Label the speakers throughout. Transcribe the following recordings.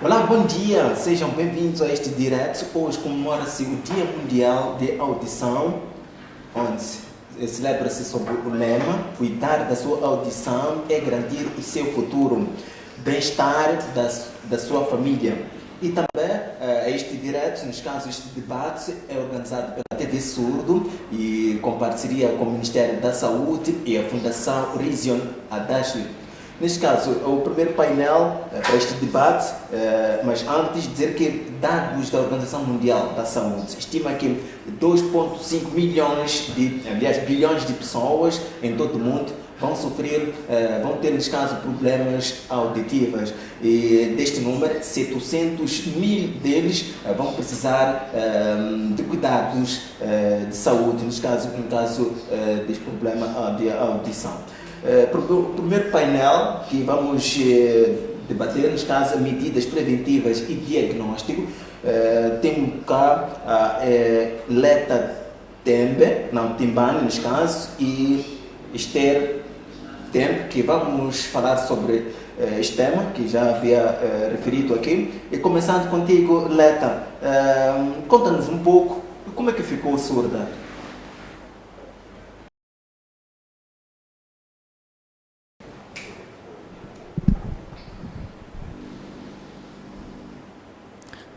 Speaker 1: Olá, bom dia, sejam bem-vindos a este direto. Hoje comemora-se o Dia Mundial de Audição, onde celebra-se sobre o lema cuidar da sua audição é garantir o seu futuro, bem-estar da sua família. E também este direto, neste caso este debate, é organizado pela TV Surdo e com parceria com o Ministério da Saúde e a Fundação Horizon Adachi. Neste caso, é o primeiro painel para este debate, mas antes dizer que dados da Organização Mundial da Saúde estima que 2,5 bilhões de pessoas em todo o mundo vão ter, neste caso, problemas auditivos. E deste número, 700 mil deles vão precisar de cuidados de saúde, neste caso, no caso deste problema de audição. O primeiro painel que vamos debater, neste caso, medidas preventivas e diagnóstico, temos cá Leta Timbani, neste caso, e Esther Tempe, que vamos falar sobre este tema, que já havia referido aqui. E começando contigo, Leta, conta-nos um pouco como é que ficou surda.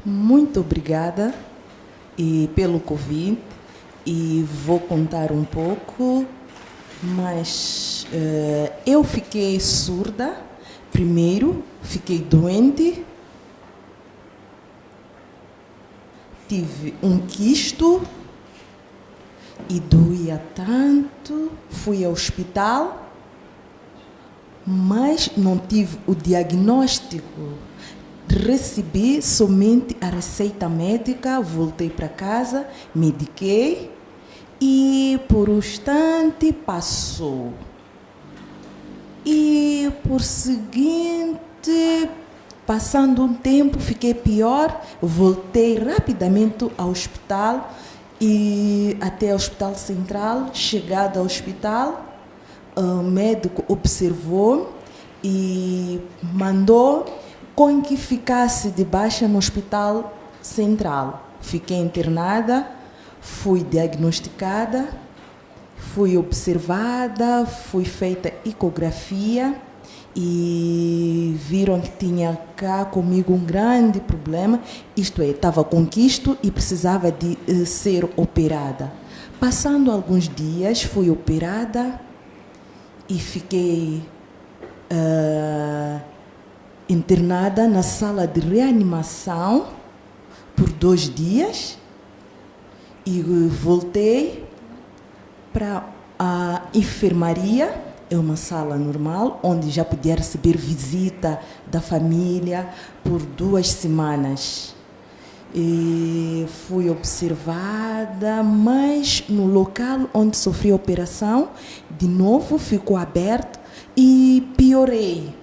Speaker 2: Muito obrigada pelo convite e vou contar um pouco, mas eu fiquei surda, primeiro fiquei doente, tive um quisto e doía tanto, fui ao hospital, mas não tive o diagnóstico. Recebi somente a receita médica, voltei para casa, mediquei e por um instante passou. E por seguinte, passando um tempo, fiquei pior, voltei rapidamente ao hospital e até ao Hospital Central. Chegada ao hospital, o médico observou e mandou com que ficasse de baixa no Hospital Central. Fiquei internada, fui diagnosticada, fui observada, fui feita ecografia e viram que tinha cá comigo um grande problema, isto é, estava com quisto e precisava de ser operada. Passando alguns dias, fui operada e fiquei internada na sala de reanimação por 2 dias e voltei para a enfermaria. É uma sala normal, onde já podia receber visita da família por 2 semanas. E fui observada, mas no local onde sofri a operação, de novo ficou aberto e piorei.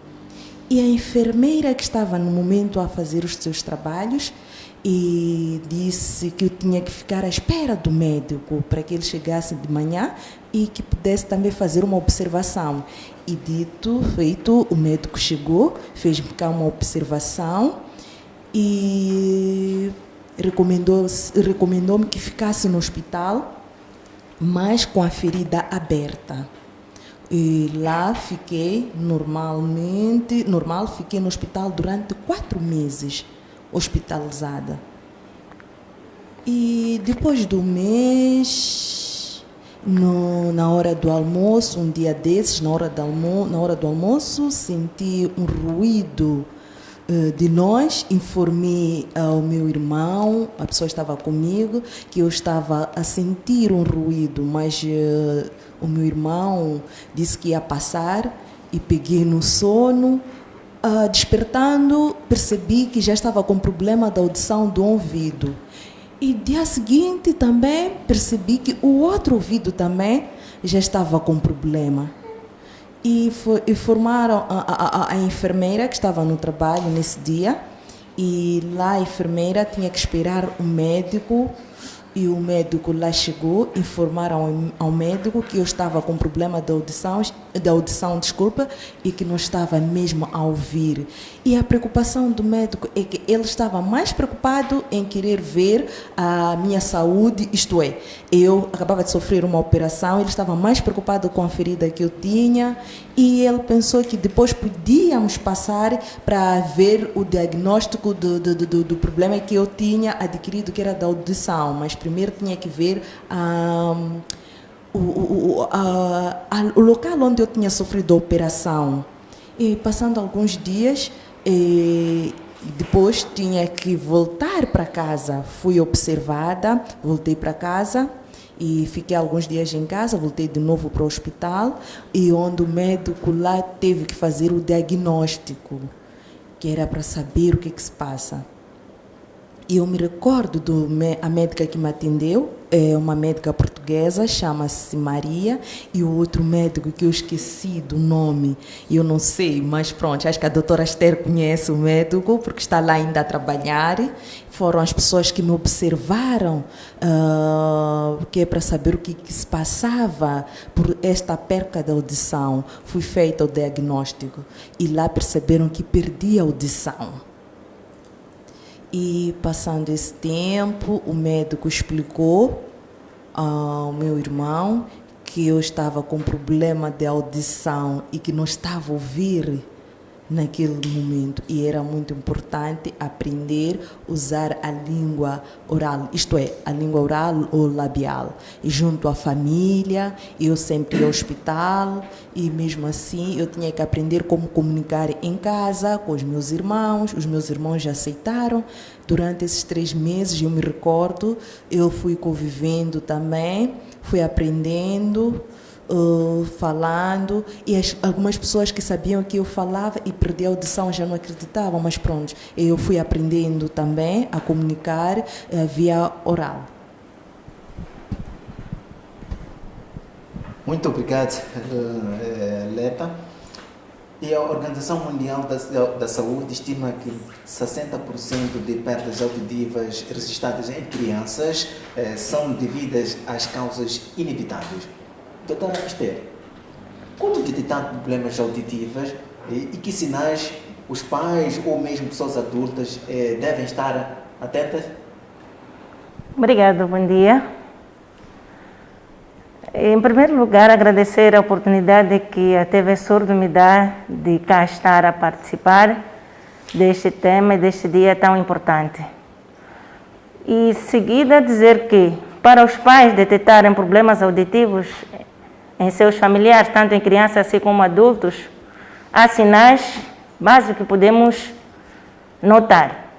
Speaker 2: E a enfermeira que estava no momento a fazer os seus trabalhos e disse que eu tinha que ficar à espera do médico para que ele chegasse de manhã e que pudesse também fazer uma observação. E dito, feito, o médico chegou, fez-me cá uma observação e recomendou-me que ficasse no hospital, mas com a ferida aberta. E lá fiquei fiquei no hospital durante 4 meses, hospitalizada. E depois do mês, na hora do almoço, um dia desses, na hora do almoço, senti um ruído de longe, informei ao meu irmão, a pessoa estava comigo, que eu estava a sentir um ruído, mas o meu irmão disse que ia passar e peguei no sono. Despertando, percebi que já estava com problema da audição do ouvido. E dia seguinte também percebi que o outro ouvido também já estava com problema. E informaram a enfermeira que estava no trabalho nesse dia, e lá a enfermeira tinha que esperar o médico, e o médico lá chegou, informaram ao médico que eu estava com problema de audição da audição, desculpa, e que não estava mesmo a ouvir. E a preocupação do médico é que ele estava mais preocupado em querer ver a minha saúde, isto é, eu acabava de sofrer uma operação, ele estava mais preocupado com a ferida que eu tinha e ele pensou que depois podíamos passar para ver o diagnóstico do problema que eu tinha adquirido, que era da audição, mas primeiro tinha que ver o local onde eu tinha sofrido a operação. E passando alguns dias, depois tinha que voltar para casa. Fui observada, voltei para casa e fiquei alguns dias em casa, voltei de novo para o hospital e onde o médico lá teve que fazer o diagnóstico, que era para saber o que se passa. E eu me recordo a médica que me atendeu, é uma médica portuguesa, chama-se Maria, e o outro médico que eu esqueci do nome, e eu não sei, mas pronto, acho que a doutora Esther conhece o médico, porque está lá ainda a trabalhar. Foram as pessoas que me observaram, que é para saber o que se passava por esta perca da audição. Fui feito o diagnóstico, e lá perceberam que perdi a audição. E passando esse tempo, o médico explicou ao meu irmão que eu estava com problema de audição e que não estava a ouvir naquele momento. E era muito importante aprender a usar a língua oral, isto é, a língua oral ou labial. E junto à família, eu sempre ia ao hospital e mesmo assim eu tinha que aprender como comunicar em casa com os meus irmãos já aceitaram. Durante esses 3 meses, eu me recordo, eu fui convivendo também, fui aprendendo, falando, e algumas pessoas que sabiam que eu falava e perdi a audição já não acreditavam, mas pronto, eu fui aprendendo também a comunicar via oral.
Speaker 1: Muito obrigado, Leta. E a Organização Mundial da Saúde estima que 60% de perdas auditivas registradas em crianças são devidas às causas inevitáveis. Doutora Esther, como detectar problemas auditivos e que sinais os pais ou mesmo pessoas adultas devem estar atentas?
Speaker 3: Obrigada, bom dia. Em primeiro lugar, agradecer a oportunidade que a TV Surdo me dá de cá estar a participar deste tema e deste dia tão importante. E, em seguida, dizer que, para os pais detectarem problemas auditivos em seus familiares, tanto em crianças assim como adultos, há sinais básicos que podemos notar.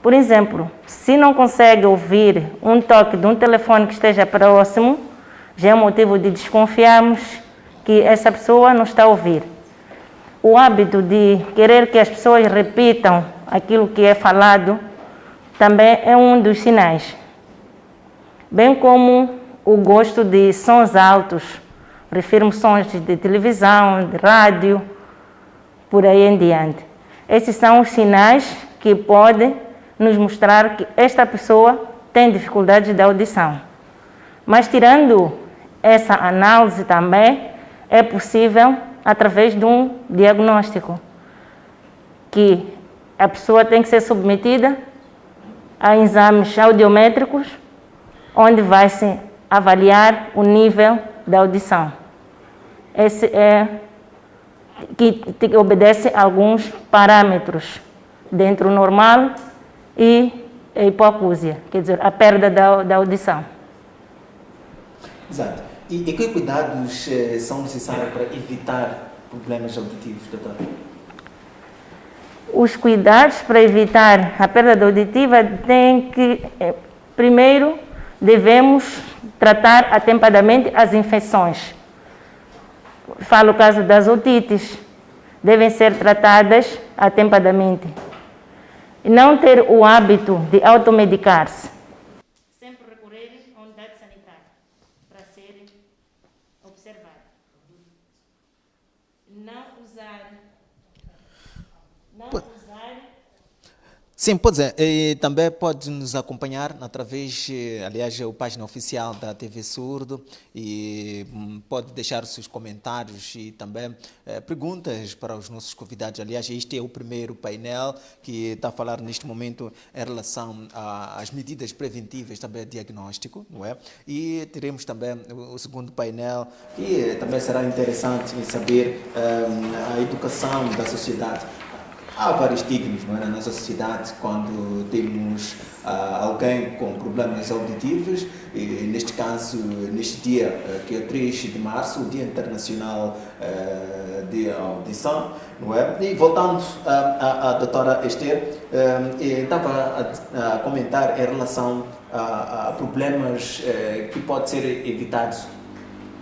Speaker 3: Por exemplo, se não consegue ouvir um toque de um telefone que esteja próximo, já é motivo de desconfiarmos que essa pessoa não está a ouvir. O hábito de querer que as pessoas repitam aquilo que é falado também é um dos sinais. Bem como o gosto de sons altos, refiro-me sons de televisão, de rádio, por aí em diante. Esses são os sinais que podem nos mostrar que esta pessoa tem dificuldades de audição. Mas tirando essa análise também é possível através de um diagnóstico, que a pessoa tem que ser submetida a exames audiométricos, onde vai se avaliar o nível da audição. Esse que obedece a alguns parâmetros, dentro do normal e a hipoacúsia, quer dizer, a perda da audição.
Speaker 1: Exato. E que cuidados são necessários para evitar problemas auditivos, doutora?
Speaker 3: Os cuidados para evitar a perda auditiva têm que, primeiro, devemos tratar atempadamente as infecções. Falo o caso das otites, devem ser tratadas atempadamente. E não ter o hábito de automedicar-se. Sempre recorrer à unidade sanitária para ser observado. Não usar
Speaker 1: Sim, pode dizer. E também pode nos acompanhar através, aliás, a página oficial da TV Surdo e pode deixar os seus comentários e também perguntas para os nossos convidados. Aliás, este é o primeiro painel que está a falar neste momento em relação às medidas preventivas, também diagnóstico, não é? E teremos também o segundo painel que também será interessante em saber a educação da sociedade. Há vários estigmas, não é, na nossa sociedade quando temos alguém com problemas auditivos, e neste caso, neste dia, que é 3 de março, o Dia Internacional de Audição, não é? E voltando à doutora Esther, estava a comentar em relação a problemas que podem ser evitados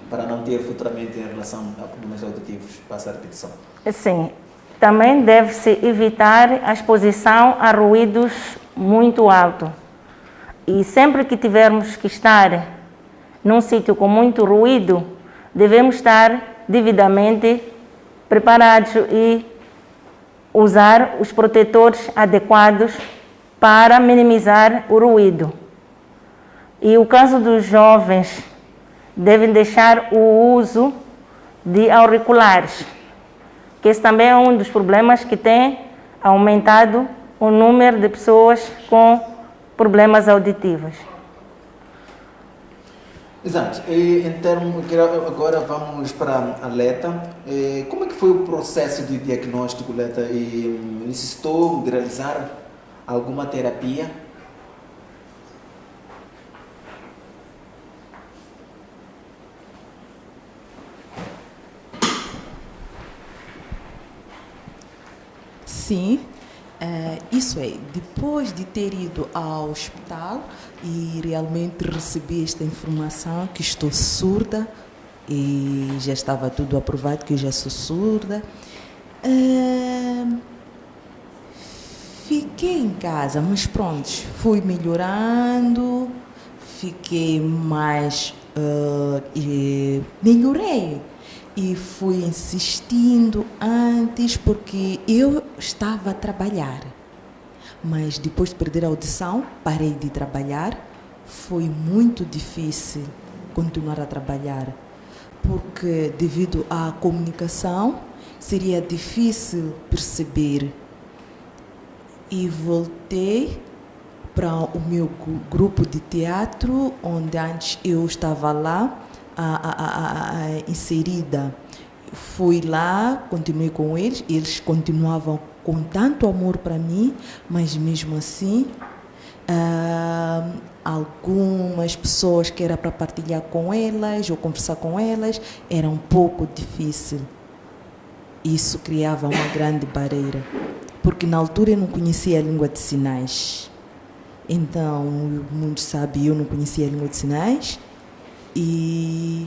Speaker 1: para não ter futuramente em relação a problemas auditivos, passa a repetição.
Speaker 3: Sim. Também deve-se evitar a exposição a ruídos muito altos. E sempre que tivermos que estar num sítio com muito ruído, devemos estar devidamente preparados e usar os protetores adequados para minimizar o ruído. E o caso dos jovens, devem deixar o uso de auriculares, que esse também é um dos problemas que tem aumentado o número de pessoas com problemas auditivos.
Speaker 1: Exato. Agora vamos para a Leta. Como é que foi o processo de diagnóstico, Leta? E necessitou de realizar alguma terapia?
Speaker 2: Sim, isso é, depois de ter ido ao hospital e realmente recebi esta informação que estou surda e já estava tudo aprovado que eu já sou surda, fiquei em casa, mas pronto, fui melhorando, fiquei mais, melhorei. E fui insistindo antes porque eu estava a trabalhar. Mas depois de perder a audição, parei de trabalhar. Foi muito difícil continuar a trabalhar, porque devido à comunicação seria difícil perceber. E voltei para o meu grupo de teatro, onde antes eu estava lá, inserida. Fui lá, continuei com eles, eles continuavam com tanto amor para mim, mas mesmo assim, algumas pessoas que era para partilhar com elas ou conversar com elas, era um pouco difícil. Isso criava uma grande barreira, porque na altura eu não conhecia a língua de sinais. Então, muitos sabem, eu não conhecia a língua de sinais. E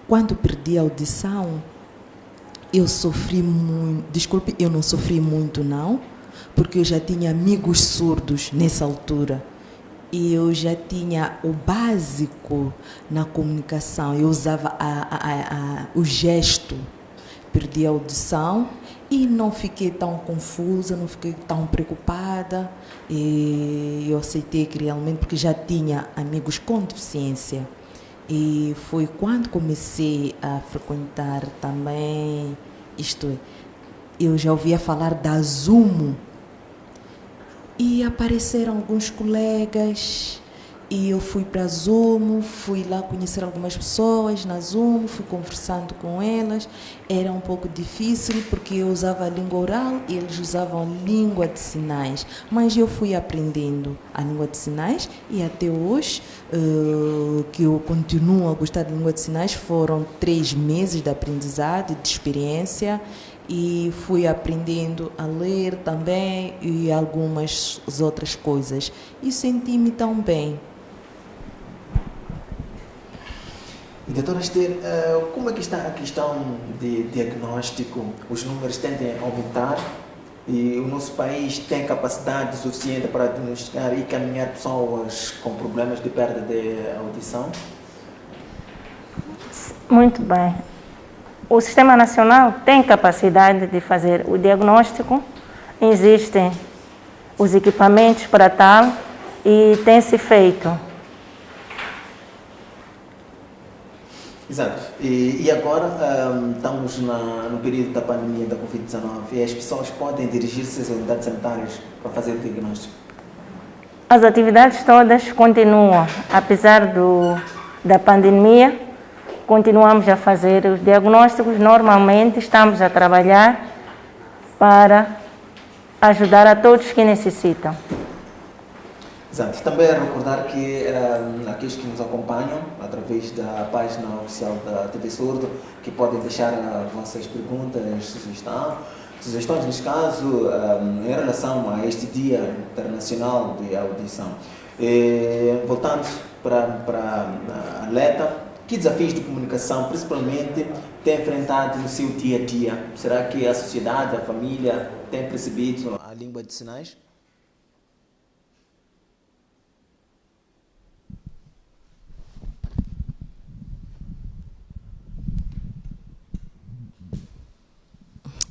Speaker 2: quando perdi a audição, eu sofri muito. Desculpe, eu não sofri muito não, porque eu já tinha amigos surdos nessa altura. E eu já tinha o básico na comunicação. Eu usava o gesto. Perdi a audição e não fiquei tão confusa, não fiquei tão preocupada. E eu aceitei que realmente, porque já tinha amigos com deficiência. E foi quando comecei a frequentar também, eu já ouvia falar da Zumo. E apareceram alguns colegas e eu fui para a Zumo, fui lá conhecer algumas pessoas na Zumo, fui conversando com elas. Era um pouco difícil porque eu usava a língua oral e eles usavam língua de sinais. Mas eu fui aprendendo a língua de sinais e até hoje, que eu continuo a gostar da língua de sinais, foram 3 meses de aprendizado, de experiência. E fui aprendendo a ler também e algumas outras coisas. E senti-me tão bem.
Speaker 1: E, doutora Esther, como é que está a questão de diagnóstico? Os números tendem a aumentar e o nosso país tem capacidade suficiente para diagnosticar e caminhar pessoas com problemas de perda de audição?
Speaker 3: Muito bem. O Sistema Nacional tem capacidade de fazer o diagnóstico. Existem os equipamentos para tal e tem-se feito.
Speaker 1: Exato. E agora estamos no período da pandemia da Covid-19 e as pessoas podem dirigir-se às unidades sanitárias para fazer o diagnóstico.
Speaker 3: As atividades todas continuam, apesar da pandemia, continuamos a fazer os diagnósticos. Normalmente estamos a trabalhar para ajudar a todos que necessitam.
Speaker 1: Exato. Também a recordar que aqueles que nos acompanham através da página oficial da TV Surdo, que podem deixar vossas perguntas, sugestões neste caso, em relação a este Dia Internacional de Audição. Voltando para a Leta, que desafios de comunicação, principalmente, tem enfrentado no seu dia a dia? Será que a sociedade, a família, tem percebido a língua de sinais?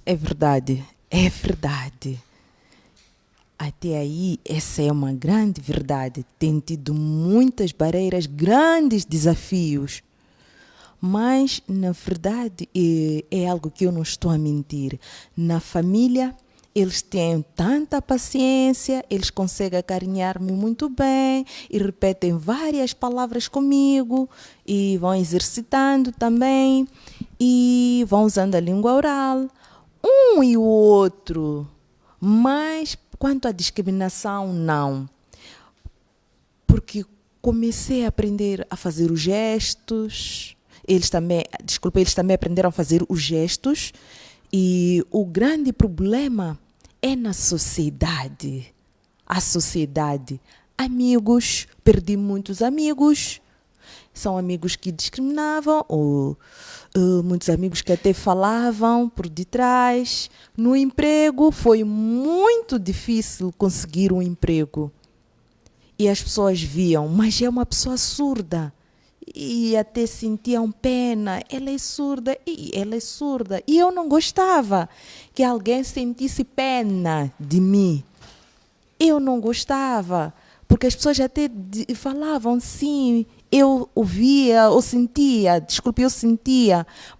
Speaker 2: É verdade, é verdade. Até aí, essa é uma grande verdade. Tem tido muitas barreiras, grandes desafios. Mas, na verdade, é algo que eu não estou a mentir. Na família, eles têm tanta paciência, eles conseguem acarinhar-me muito bem e repetem várias palavras comigo e vão exercitando também e vão usando a língua oral. Um e o outro, mas quanto à discriminação, não. Porque comecei a aprender a fazer os gestos, eles também aprenderam a fazer os gestos e o grande problema é na sociedade. A sociedade, amigos, perdi muitos amigos, são amigos que discriminavam ou muitos amigos que até falavam por detrás. No emprego foi muito difícil conseguir um emprego. E as pessoas viam, mas é uma pessoa surda. E até sentiam pena, ela é surda. E eu não gostava que alguém sentisse pena de mim. Eu não gostava, porque as pessoas até falavam sim. Eu ouvia, eu sentia,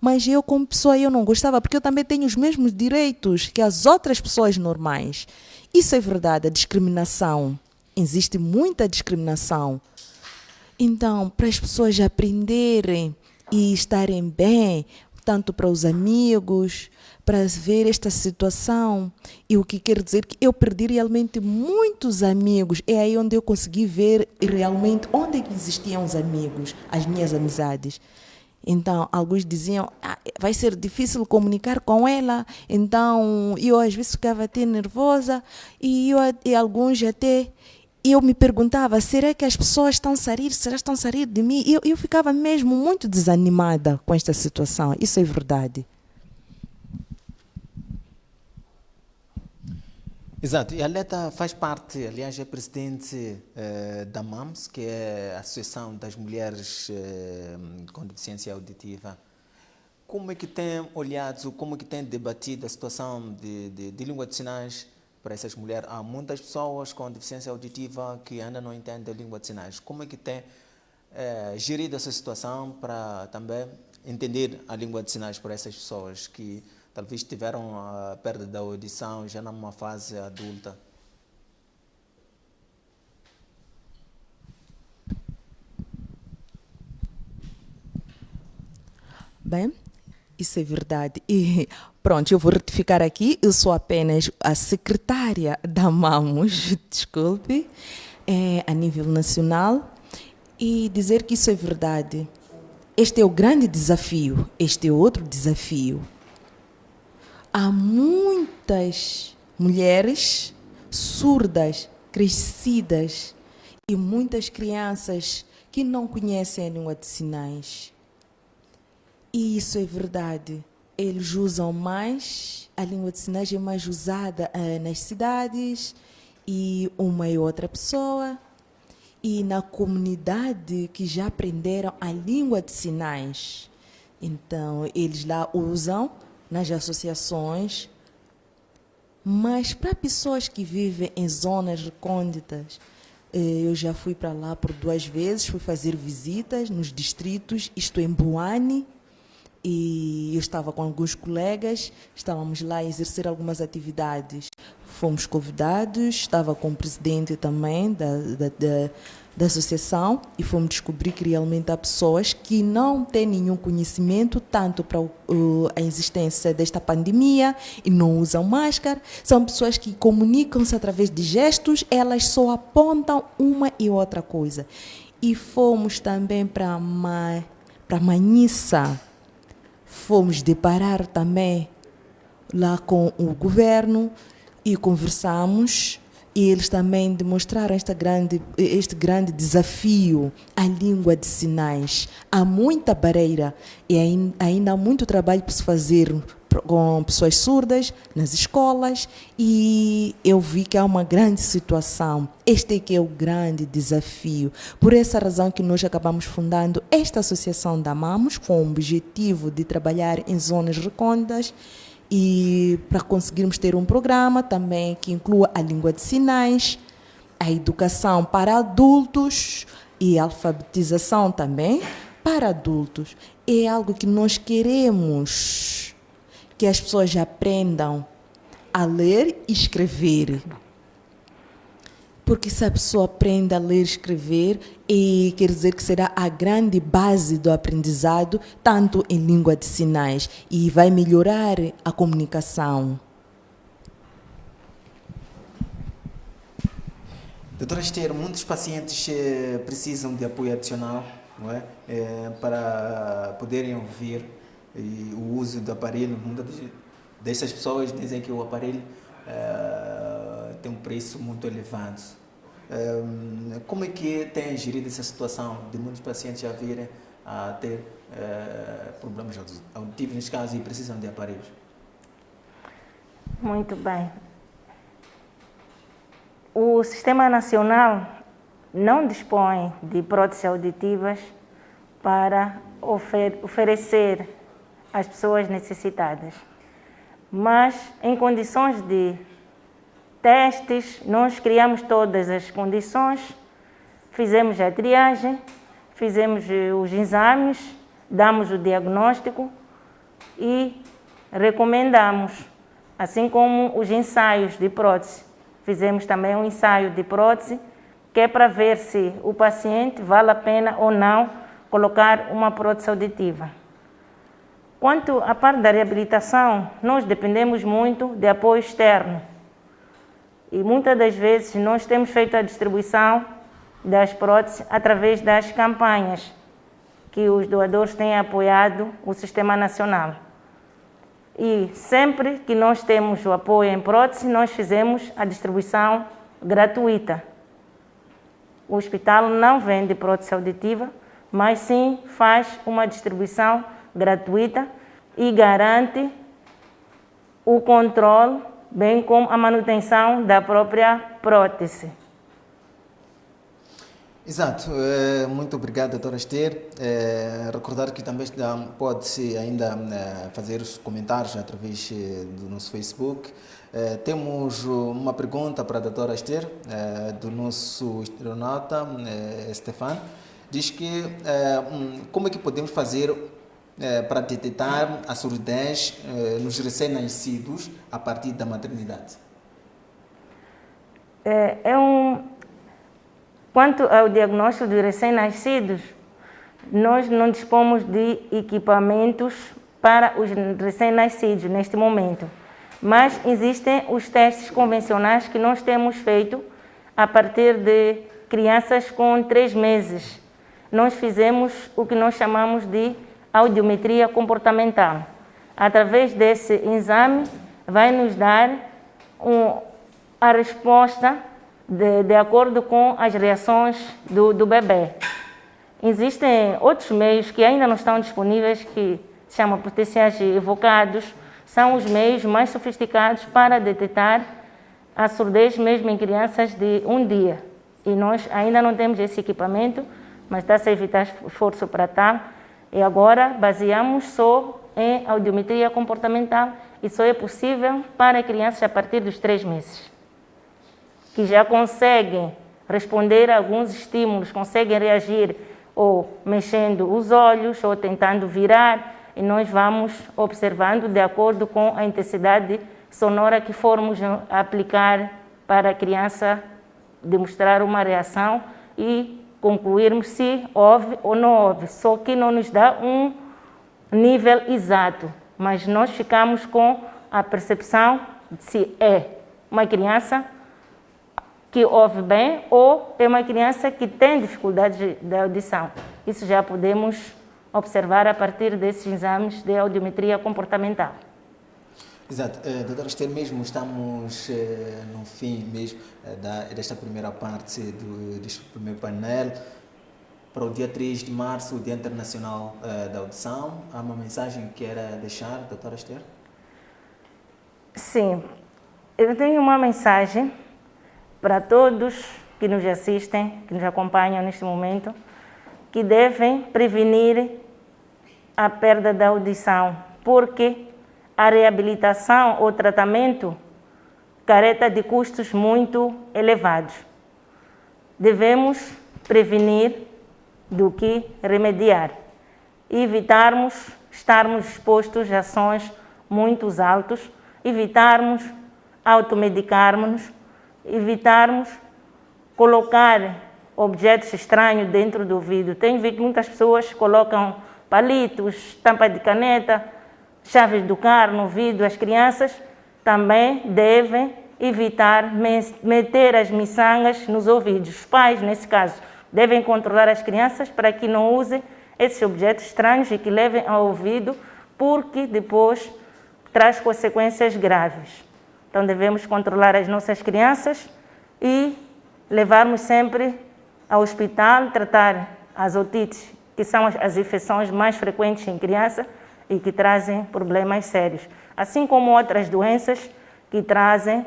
Speaker 2: mas eu como pessoa eu não gostava, porque eu também tenho os mesmos direitos que as outras pessoas normais. Isso é verdade, a discriminação. Existe muita discriminação. Então, para as pessoas aprenderem e estarem bem, tanto para os amigos, para ver esta situação, e o que quer dizer que eu perdi realmente muitos amigos. É aí onde eu consegui ver realmente onde é que existiam os amigos, as minhas amizades. Então, alguns diziam, vai ser difícil comunicar com ela. Então, eu às vezes ficava até nervosa e alguns até... Eu me perguntava, será que as pessoas estão a sair de mim? Eu ficava mesmo muito desanimada com esta situação. Isso é verdade.
Speaker 1: Exato, e a Leta faz parte, aliás, é presidente da MAMS, que é a Associação das Mulheres com Deficiência Auditiva. Como é que tem olhado, como é que tem debatido a situação de língua de sinais para essas mulheres? Há muitas pessoas com deficiência auditiva que ainda não entendem a língua de sinais. Como é que tem gerido essa situação para também entender a língua de sinais para essas pessoas que talvez tiveram a perda da audição já numa fase adulta?
Speaker 2: Bem, isso é verdade. E pronto, eu vou retificar aqui, eu sou apenas a secretária da MAMUS, desculpe, a nível nacional, e dizer que isso é verdade. Este é o grande desafio, este é outro desafio. Há muitas mulheres surdas, crescidas, e muitas crianças que não conhecem a língua de sinais. E isso é verdade. Eles usam mais, a língua de sinais é mais usada nas cidades e uma e outra pessoa. E na comunidade que já aprenderam a língua de sinais. Então, eles lá usam nas associações Mas para pessoas que vivem em zonas recônditas, eu já fui para lá por 2 vezes, fui fazer visitas nos distritos, isto em Boane, e eu estava com alguns colegas, estávamos lá a exercer algumas atividades. Fomos convidados, estava com o presidente também da associação e fomos descobrir que realmente há pessoas que não têm nenhum conhecimento tanto para a existência desta pandemia e não usam máscara. São pessoas que comunicam-se através de gestos, elas só apontam uma e outra coisa. E fomos também para Manhissa. Fomos deparar também lá com o governo e conversamos, e eles também demonstraram este grande desafio, a língua de sinais. Há muita barreira e ainda há muito trabalho para se fazer com pessoas surdas nas escolas, e eu vi que há uma grande situação. Este é que é o grande desafio. Por essa razão que nós acabamos fundando esta associação da Amamos, com o objetivo de trabalhar em zonas recônditas e para conseguirmos ter um programa também que inclua a língua de sinais, a educação para adultos e a alfabetização também para adultos. É algo que nós queremos que as pessoas aprendam a ler e escrever. Porque se a pessoa aprende a ler e escrever, quer dizer que será a grande base do aprendizado, tanto em língua de sinais, e vai melhorar a comunicação.
Speaker 1: Doutora Esther, muitos pacientes precisam de apoio adicional, não é? Para poderem ouvir o uso do aparelho. Muitas dessas pessoas dizem que o aparelho tem um preço muito elevado. Como é que tem gerido essa situação de muitos pacientes já virem a ter problemas auditivos, neste caso, e precisam de aparelhos?
Speaker 3: Muito bem. O Sistema Nacional não dispõe de próteses auditivas para oferecer às pessoas necessitadas. Mas, em condições de testes, nós criamos todas as condições, fizemos a triagem, fizemos os exames, damos o diagnóstico e recomendamos, assim como os ensaios de prótese. Fizemos também um ensaio de prótese, que é para ver se o paciente vale a pena ou não colocar uma prótese auditiva. Quanto à parte da reabilitação, nós dependemos muito de apoio externo. E muitas das vezes nós temos feito a distribuição das próteses através das campanhas que os doadores têm apoiado o Sistema Nacional. E sempre que nós temos o apoio em prótese, nós fizemos a distribuição gratuita. O hospital não vende prótese auditiva, mas sim faz uma distribuição gratuita e garante o controle, bem como a manutenção da própria prótese.
Speaker 1: Exato. Muito obrigado, doutora Esther. Recordar que também pode-se ainda fazer os comentários através do nosso Facebook. Temos uma pergunta para a doutora Esther, do nosso astronauta, Stefan. Diz que como é que podemos fazer para detectar a surdez nos recém-nascidos a partir da maternidade?
Speaker 3: Quanto ao diagnóstico de recém-nascidos, nós não dispomos de equipamentos para os recém-nascidos neste momento, mas existem os testes convencionais que nós temos feito a partir de crianças com 3 meses. Nós fizemos o que nós chamamos de audiometria comportamental. Através desse exame, vai nos dar a resposta de acordo com as reações do bebê. Existem outros meios que ainda não estão disponíveis, que se chamam potenciais evocados. São os meios mais sofisticados para detectar a surdez mesmo em crianças de 1 dia. E nós ainda não temos esse equipamento, mas está-se a evitar esforço para tal. E agora baseamos só em audiometria comportamental e só é possível para crianças a partir dos 3 meses, que já conseguem responder a alguns estímulos, conseguem reagir ou mexendo os olhos ou tentando virar, e nós vamos observando de acordo com a intensidade sonora que formos aplicar para a criança demonstrar uma reação e concluirmos se houve ou não houve. Só que não nos dá um nível exato, mas nós ficamos com a percepção de se é uma criança que ouve bem ou é uma criança que tem dificuldade de audição. Isso já podemos observar a partir desses exames de audiometria comportamental.
Speaker 1: Exato. Doutora Esther, mesmo estamos no fim mesmo desta primeira parte deste primeiro painel. Para o dia 3 de março, o Dia Internacional da Audição, há uma mensagem que queira deixar, doutora Esther?
Speaker 3: Sim, eu tenho uma mensagem para todos que nos assistem, que nos acompanham neste momento, que devem prevenir a perda da audição, porque a reabilitação ou tratamento careta de custos muito elevados. Devemos prevenir do que remediar e evitarmos estarmos expostos a ações muito altas, evitarmos automedicarmos, evitarmos colocar objetos estranhos dentro do ouvido. Tenho visto que muitas pessoas colocam palitos, tampa de caneta, chaves do carro no ouvido. As crianças também devem evitar meter as miçangas nos ouvidos. Os pais, nesse caso, devem controlar as crianças para que não usem esses objetos estranhos e que levem ao ouvido, porque depois traz consequências graves. Então devemos controlar as nossas crianças e levarmos sempre ao hospital, tratar as otites, que são as infecções mais frequentes em criança e que trazem problemas sérios, assim como outras doenças que trazem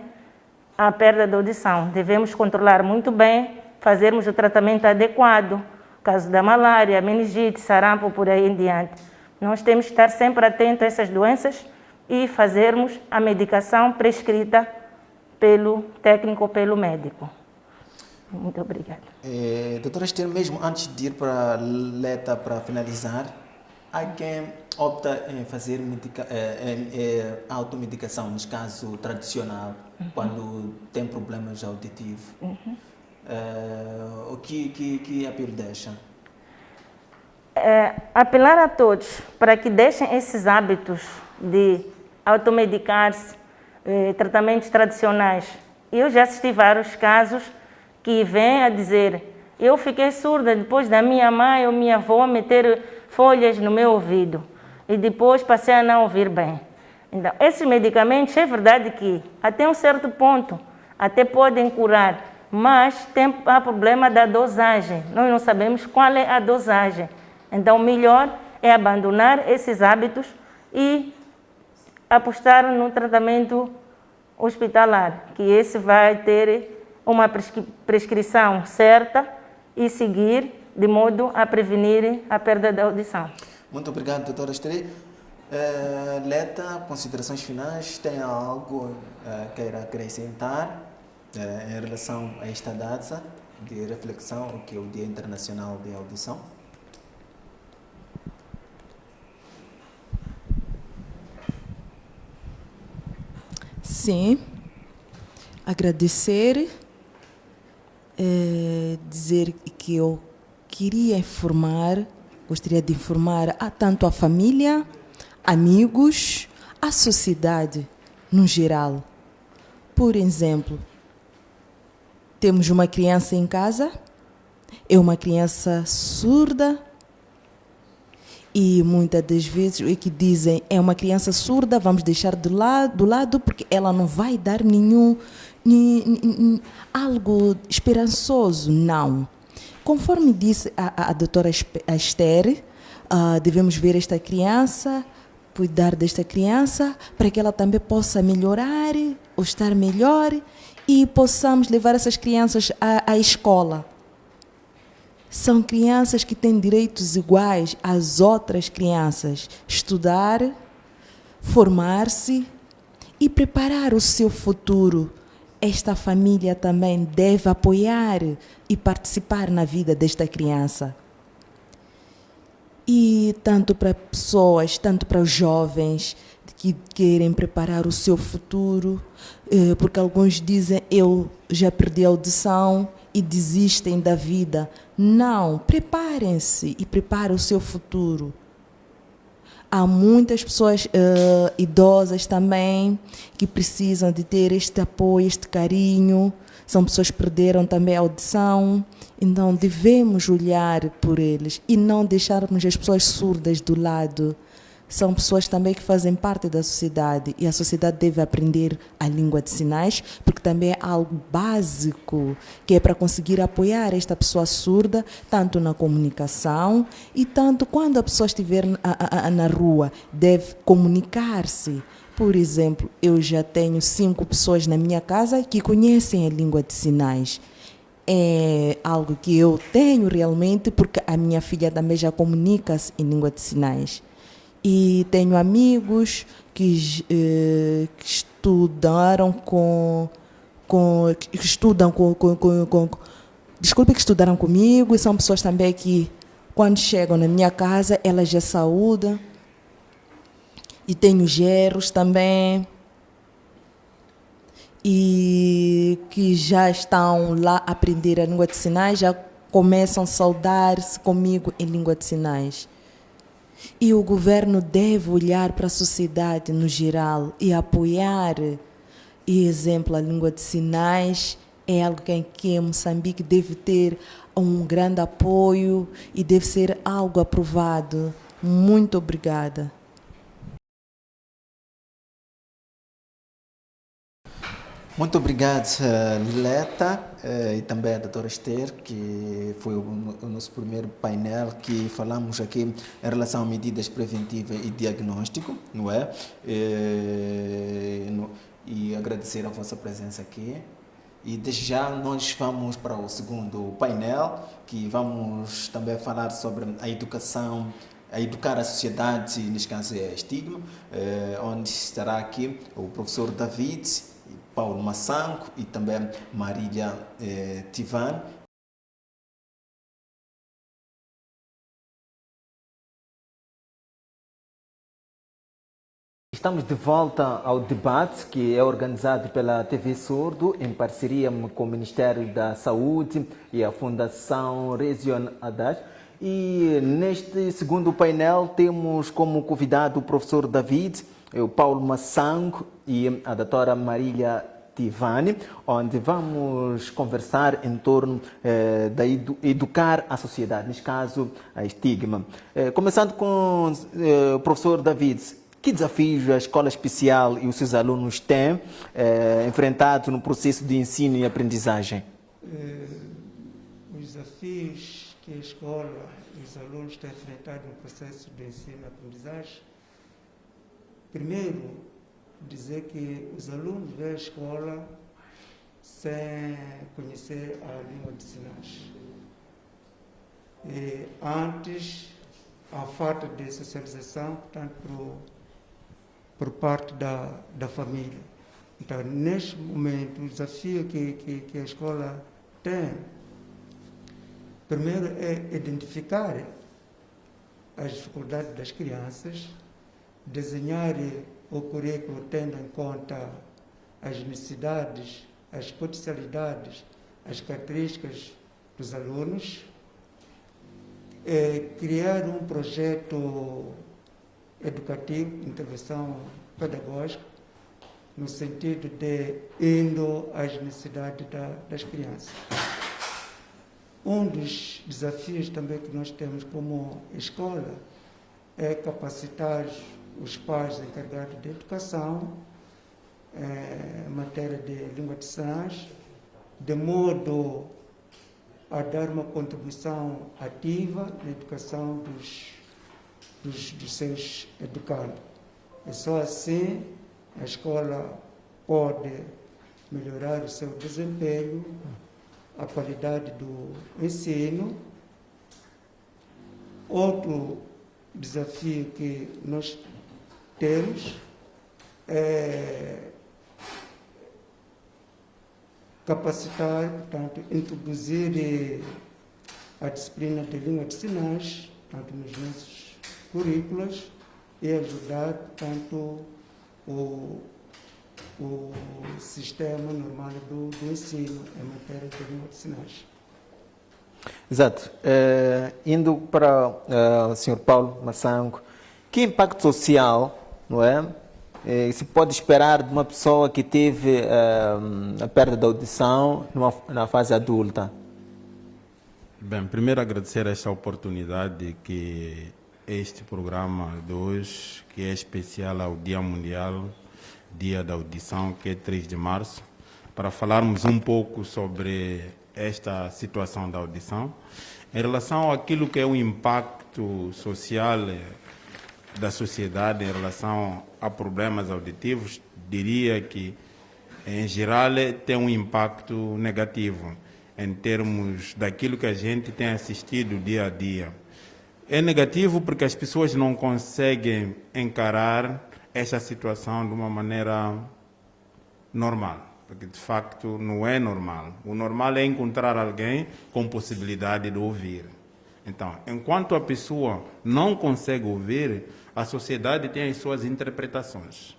Speaker 3: a perda da audição. Devemos controlar muito bem, fazermos o tratamento adequado, caso da malária, meningite, sarampo, por aí em diante. Nós temos que estar sempre atentos a essas doenças e fazermos a medicação prescrita pelo técnico ou pelo médico. Muito obrigada.
Speaker 1: Doutora Esther, mesmo antes de ir para a Leta para finalizar, há quem opta em fazer automedicação, no caso tradicional, quando tem problemas auditivos. O que apelo deixa? Apelar
Speaker 3: a todos para que deixem esses hábitos de automedicar-se, tratamentos tradicionais. Eu já assisti vários casos que vêm a dizer: eu fiquei surda depois da minha mãe ou minha avó meter folhas no meu ouvido e depois passei a não ouvir bem. Então, esses medicamentos, é verdade que até um certo ponto até podem curar, mas há problema da dosagem. Nós não sabemos qual é a dosagem. Então, o melhor é abandonar esses hábitos e apostar no tratamento hospitalar, que esse vai ter uma prescrição certa e seguir de modo a prevenir a perda da audição.
Speaker 1: Muito obrigado, doutora Esther. Leta, considerações finais, tem algo que queira acrescentar em relação a esta data de reflexão, que é o Dia Internacional de Audição?
Speaker 2: Sim, agradecer, dizer que eu gostaria de informar tanto a família, amigos, a sociedade no geral. Por exemplo, temos uma criança em casa, é uma criança surda, e muitas das vezes é que dizem: é uma criança surda, vamos deixar do lado porque ela não vai dar algo esperançoso. Não. Conforme disse a doutora Esther, devemos ver esta criança, cuidar desta criança para que ela também possa melhorar ou estar melhor e possamos levar essas crianças à escola. São crianças que têm direitos iguais às outras crianças. Estudar, formar-se e preparar o seu futuro. Esta família também deve apoiar e participar na vida desta criança. E tanto para pessoas, tanto para os jovens que querem preparar o seu futuro, porque alguns dizem, eu já perdi a audição e desistem da vida. Não, preparem-se e preparem o seu futuro. Há muitas pessoas idosas também que precisam de ter este apoio, este carinho. São pessoas que perderam também a audição. Então devemos olhar por eles e não deixarmos as pessoas surdas do lado. São pessoas também que fazem parte da sociedade e a sociedade deve aprender a língua de sinais, porque também é algo básico, que é para conseguir apoiar esta pessoa surda, tanto na comunicação e tanto quando a pessoa estiver na rua, deve comunicar-se. Por exemplo, eu já tenho 5 pessoas na minha casa que conhecem a língua de sinais. É algo que eu tenho realmente, porque a minha filha também já comunica-se em língua de sinais. E tenho amigos que estudaram que estudaram comigo, e são pessoas também que, quando chegam na minha casa, elas já saúdam. E tenho gerros também, e que já estão lá a aprender a língua de sinais, já começam a saudar-se comigo em língua de sinais. E o governo deve olhar para a sociedade no geral e apoiar. E, exemplo, a língua de sinais é algo que Moçambique deve ter um grande apoio e deve ser algo aprovado. Muito obrigada.
Speaker 1: Muito obrigado, Lileta, e também a doutora Esther, que foi o nosso primeiro painel que falamos aqui em relação a medidas preventivas e diagnóstico, não é? E agradecer a vossa presença aqui. E desde já nós vamos para o segundo painel, que vamos também falar sobre a educação, a educar a sociedade, neste caso é estigma, onde estará aqui o professor David, Paulo Massanco e também Marília Tivani. Estamos de volta ao debate que é organizado pela TV Surdo em parceria com o Ministério da Saúde e a Fundação Region Haddad. E neste segundo painel temos como convidado o professor David, o Paulo Massanco e a doutora Marília Tivani, onde vamos conversar em torno de educar a sociedade, neste caso a estigma. Começando com o professor David, que desafios a escola especial e os seus alunos têm enfrentado no processo de ensino e aprendizagem?
Speaker 4: Os desafios que a escola e os alunos têm enfrentado no processo de ensino e aprendizagem, primeiro, dizer que os alunos vêm à escola sem conhecer a língua de sinais. E antes, a falta de socialização, portanto, por parte da família. Então, neste momento, o desafio que a escola tem, primeiro, é identificar as dificuldades das crianças, desenhar o currículo tendo em conta as necessidades, as potencialidades, as características dos alunos, criar um projeto educativo, intervenção pedagógica, no sentido de indo às necessidades das crianças. Um dos desafios também que nós temos como escola é capacitar os pais encarregados de educação em matéria de língua de sinais, de modo a dar uma contribuição ativa na educação dos seus educandos. E só assim a escola pode melhorar o seu desempenho, a qualidade do ensino. Outro desafio que nós temos é capacitar, portanto, introduzir a disciplina de língua de sinais, portanto, nos nossos currículos e ajudar, portanto, o sistema normal do ensino em matéria de língua de sinais.
Speaker 1: Exato. Indo para o Sr. Paulo Massango, que impacto social, não é? Se pode esperar de uma pessoa que teve a perda da audição na fase adulta?
Speaker 5: Bem, primeiro agradecer esta oportunidade que este programa de hoje, que é especial ao Dia Mundial, Dia da Audição, que é 3 de março, para falarmos um pouco sobre esta situação da audição. Em relação àquilo que é o impacto social da sociedade em relação a problemas auditivos, diria que, em geral, tem um impacto negativo, em termos daquilo que a gente tem assistido dia a dia. É negativo porque as pessoas não conseguem encarar esta situação de uma maneira normal, porque de facto não é normal. O normal é encontrar alguém com possibilidade de ouvir. Então, enquanto a pessoa não consegue ouvir, a sociedade tem as suas interpretações.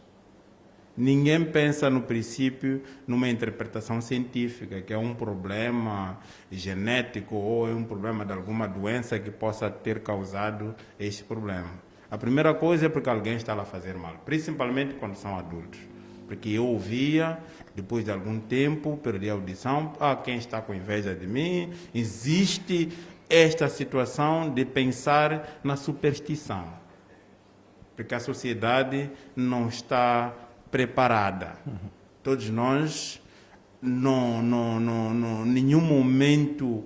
Speaker 5: Ninguém pensa no princípio numa interpretação científica, que é um problema genético ou é um problema de alguma doença que possa ter causado este problema. A primeira coisa é porque alguém está lá a fazer mal, principalmente quando são adultos. Porque eu ouvia, depois de algum tempo, perdi a audição, quem está com inveja de mim? Existe esta situação de pensar na superstição, porque a sociedade não está preparada. Todos nós, nenhum momento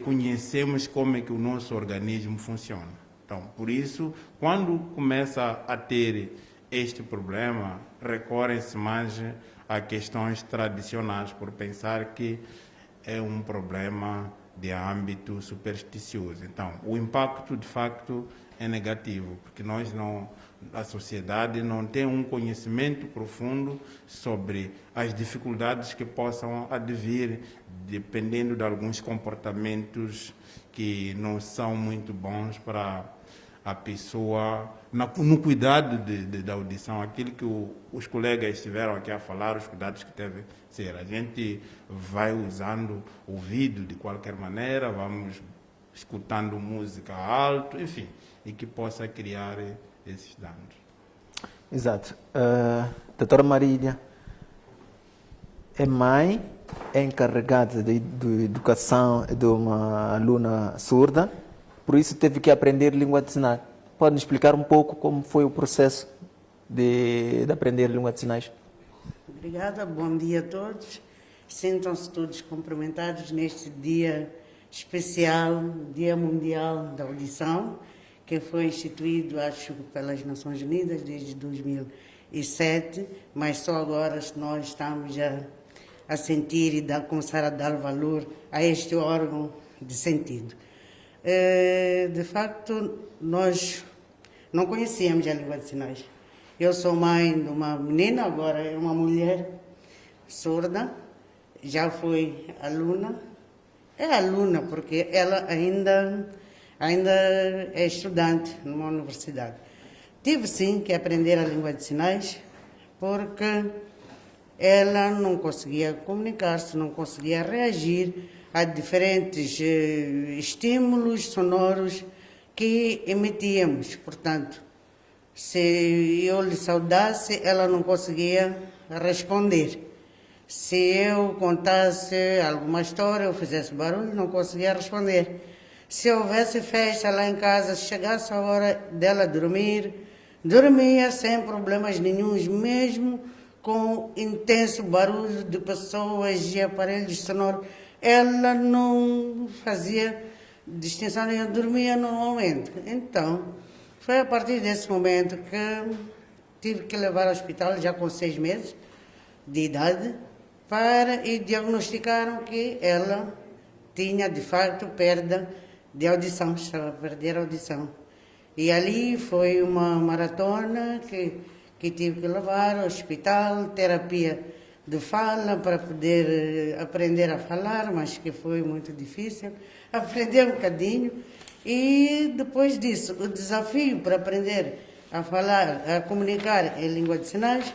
Speaker 5: conhecemos como é que o nosso organismo funciona. Então, por isso, quando começa a ter este problema, recorrem-se mais a questões tradicionais, por pensar que é um problema de âmbito supersticioso. Então, o impacto, de facto, é negativo, porque a sociedade não tem um conhecimento profundo sobre as dificuldades que possam advir, dependendo de alguns comportamentos que não são muito bons para a pessoa, no cuidado da audição, aquilo que os colegas estiveram aqui a falar, os cuidados que deve ser. A gente vai usando o ouvido de qualquer maneira, vamos escutando música alto, enfim, e que possa criar esses danos.
Speaker 1: Exato. Doutora Marília, é mãe, é encarregada de educação de uma aluna surda, por isso teve que aprender língua de sinais. Pode nos explicar um pouco como foi o processo de aprender língua de sinais?
Speaker 6: Obrigada, bom dia a todos. Sintam-se todos cumprimentados neste dia especial, Dia Mundial da Audição, que foi instituído, acho, pelas Nações Unidas desde 2007, mas só agora nós estamos a sentir e começar a dar valor a este órgão de sentido. De facto, nós não conhecíamos a língua de sinais. Eu sou mãe de uma menina, agora é uma mulher surda, já foi aluna. É aluna porque ela ainda é estudante numa universidade. Tive sim que aprender a língua de sinais porque ela não conseguia comunicar-se, não conseguia reagir a diferentes estímulos sonoros que emitíamos. Portanto, se eu lhe saudasse, ela não conseguia responder. Se eu contasse alguma história ou fizesse barulho, não conseguia responder. Se houvesse festa lá em casa, se chegasse a hora dela dormir, dormia sem problemas nenhuns, mesmo com intenso barulho de pessoas e aparelhos sonoros. Ela não fazia distinção nenhuma, dormia normalmente. Então, foi a partir desse momento que tive que levar ao hospital, já com 6 meses de idade, e diagnosticaram que ela tinha, de facto, perda de audição, estava a perder a audição. E ali foi uma maratona que tive que levar ao hospital, terapia de fala para poder aprender a falar, mas que foi muito difícil. Aprendi um bocadinho e depois disso, o desafio para aprender a falar, a comunicar em língua de sinais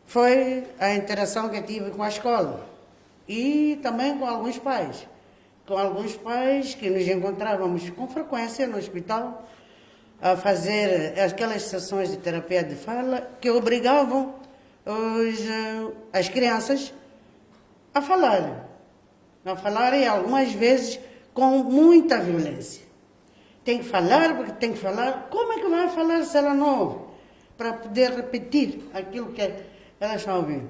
Speaker 6: foi a interação que tive com a escola e também com alguns pais. Com alguns pais que nos encontrávamos com frequência no hospital a fazer aquelas sessões de terapia de fala que obrigavam as crianças a falar e algumas vezes com muita violência. Tem que falar, porque tem que falar. Como é que vai falar se ela não ouve? Para poder repetir aquilo que ela está ouvindo.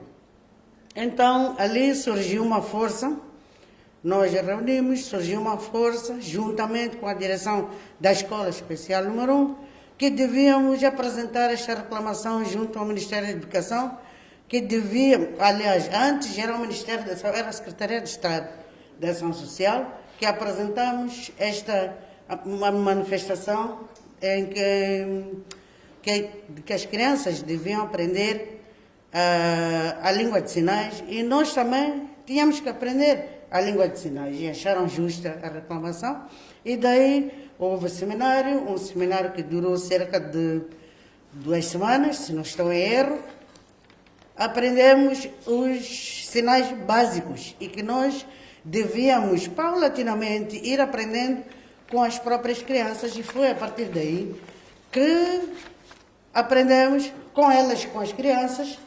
Speaker 6: Então, ali surgiu uma força, nós reunimos, surgiu uma força, juntamente com a direção da Escola Especial número 1, que devíamos apresentar esta reclamação junto ao Ministério da Educação, que devia, aliás, antes era o Ministério da Saúde, era a Secretaria de Estado da Ação Social, que apresentamos uma manifestação em que as crianças deviam aprender a língua de sinais e nós também tínhamos que aprender a língua de sinais e acharam justa a reclamação e daí houve um seminário que durou cerca de 2 semanas, se não estou em erro. Aprendemos os sinais básicos e que nós devíamos paulatinamente ir aprendendo com as próprias crianças e foi a partir daí que aprendemos com elas, com as crianças.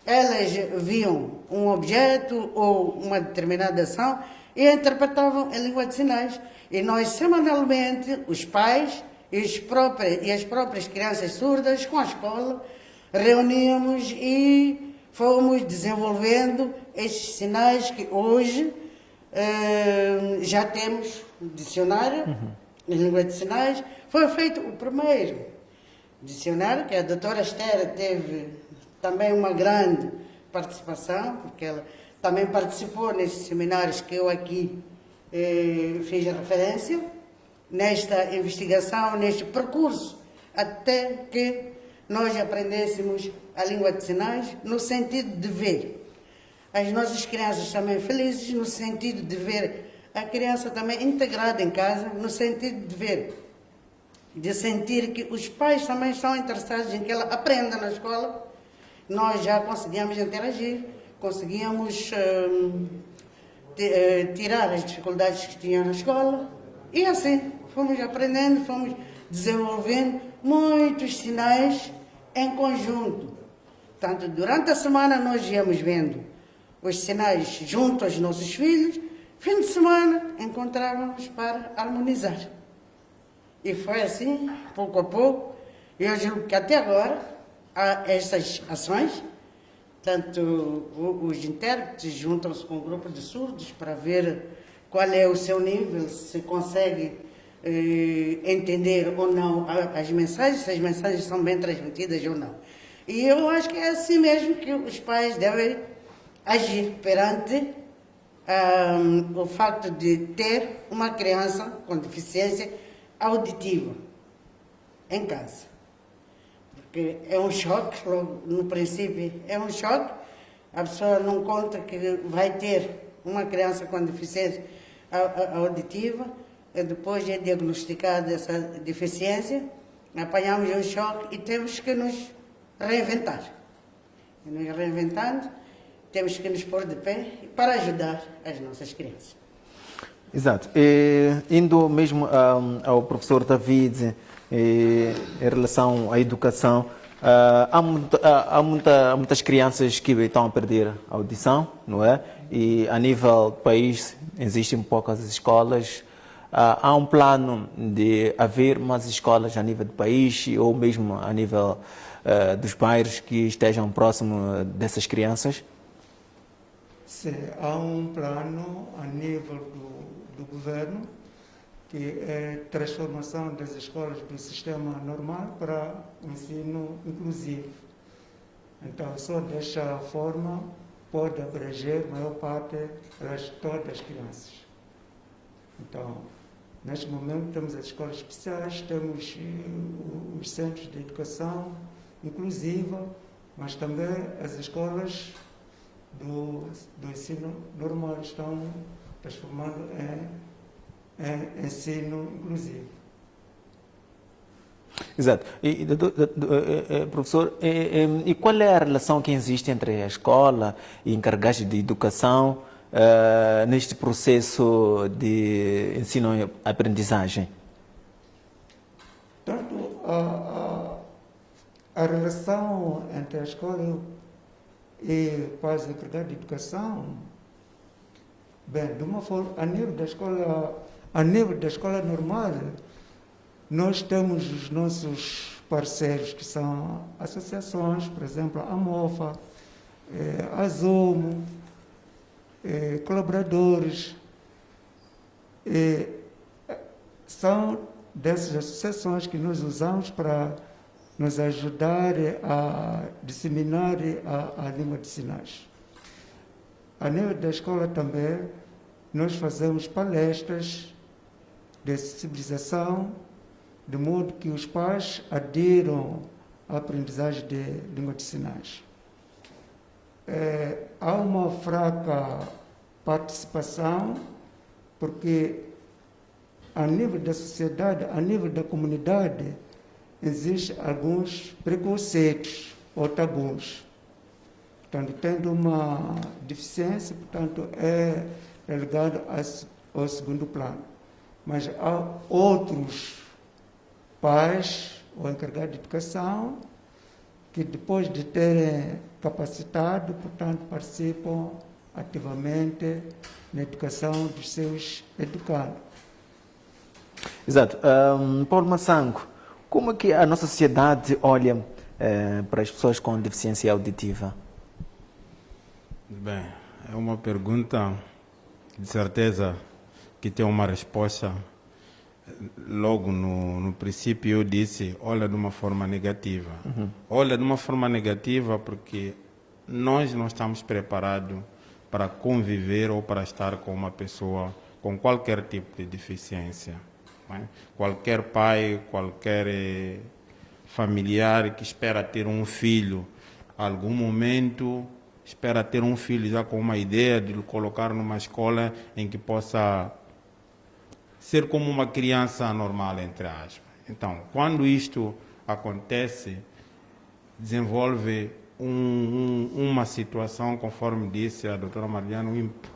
Speaker 6: Elas viam um objeto ou uma determinada ação e interpretavam em língua de sinais. E nós, semanalmente, os pais e as próprias crianças surdas com a escola, reuníamos e fomos desenvolvendo estes sinais que hoje já temos dicionário em língua de sinais. Foi feito o primeiro dicionário, que a doutora Esther teve também uma grande participação, porque ela também participou nesses seminários que eu aqui fiz referência, nesta investigação, neste percurso, até que nós aprendêssemos a língua de sinais no sentido de ver as nossas crianças também felizes, no sentido de ver a criança também integrada em casa, no sentido de ver, de sentir que os pais também estão interessados em que ela aprenda na escola. Nós já conseguíamos interagir, conseguíamos tirar as dificuldades que tinham na escola e assim fomos aprendendo, fomos desenvolvendo muitos sinais em conjunto. Portanto, durante a semana nós íamos vendo os sinais junto aos nossos filhos, fim de semana encontrávamos para harmonizar. E foi assim, pouco a pouco, e eu julgo que até agora há estas ações, tanto os intérpretes juntam-se com um grupo de surdos para ver qual é o seu nível, se consegue entender ou não as mensagens, se as mensagens são bem transmitidas ou não. E eu acho que é assim mesmo que os pais devem agir perante o facto de ter uma criança com deficiência auditiva em casa. Porque é um choque, logo no princípio é um choque, a pessoa não conta que vai ter uma criança com deficiência auditiva, e depois é diagnosticada essa deficiência, apanhamos um choque e temos que nos reinventar. E nos reinventando, temos que nos pôr de pé para ajudar as nossas crianças.
Speaker 1: Exato. Indo mesmo ao professor David, em relação à educação, há muitas crianças que estão a perder a audição, não é? E a nível do país existem poucas escolas. Há um plano de haver mais escolas a nível do país ou mesmo a nível dos bairros que estejam próximos dessas crianças?
Speaker 4: Sim, há um plano a nível do governo que é transformação das escolas do sistema normal para o ensino inclusivo. Então, só desta forma pode abranger a maior parte de todas as crianças. Então, neste momento temos as escolas especiais, temos os centros de educação inclusiva, mas também as escolas do ensino normal, estão transformando em ensino inclusivo.
Speaker 1: Exato. Professor, e qual é a relação que existe entre a escola e encarregados de educação neste processo de ensino-aprendizagem?
Speaker 4: Tanto a relação entre a escola e quais encarregados de educação, bem, de uma forma, a nível da escola normal, nós temos os nossos parceiros, que são associações, por exemplo, a MOFA, a ZOMO, colaboradores. São dessas associações que nós usamos para nos ajudar a disseminar a língua de sinais. A nível da escola também, nós fazemos palestras de sensibilização, de modo que os pais aderam à aprendizagem de língua de sinais. Há uma fraca participação, porque a nível da sociedade, a nível da comunidade, existem alguns preconceitos ou tabus. Portanto, tendo uma deficiência, portanto, é relegado ao segundo plano. Mas há outros pais ou encarregados de educação que, depois de terem capacitado, portanto, participam ativamente na educação dos seus educandos.
Speaker 1: Exato. Paulo Massango, como é que a nossa sociedade olha para as pessoas com deficiência auditiva?
Speaker 5: Bem, é uma pergunta, de certeza, que tem uma resposta. Logo no princípio eu disse, olha de uma forma negativa. Olha de uma forma negativa porque nós não estamos preparados para conviver ou para estar com uma pessoa com qualquer tipo de deficiência. Não é? Qualquer pai, qualquer familiar que espera ter um filho, a algum momento espera ter um filho já com uma ideia de colocar numa escola em que possa ser como uma criança normal, entre aspas. Então, quando isto acontece, desenvolve uma situação, conforme disse a doutora Mariana,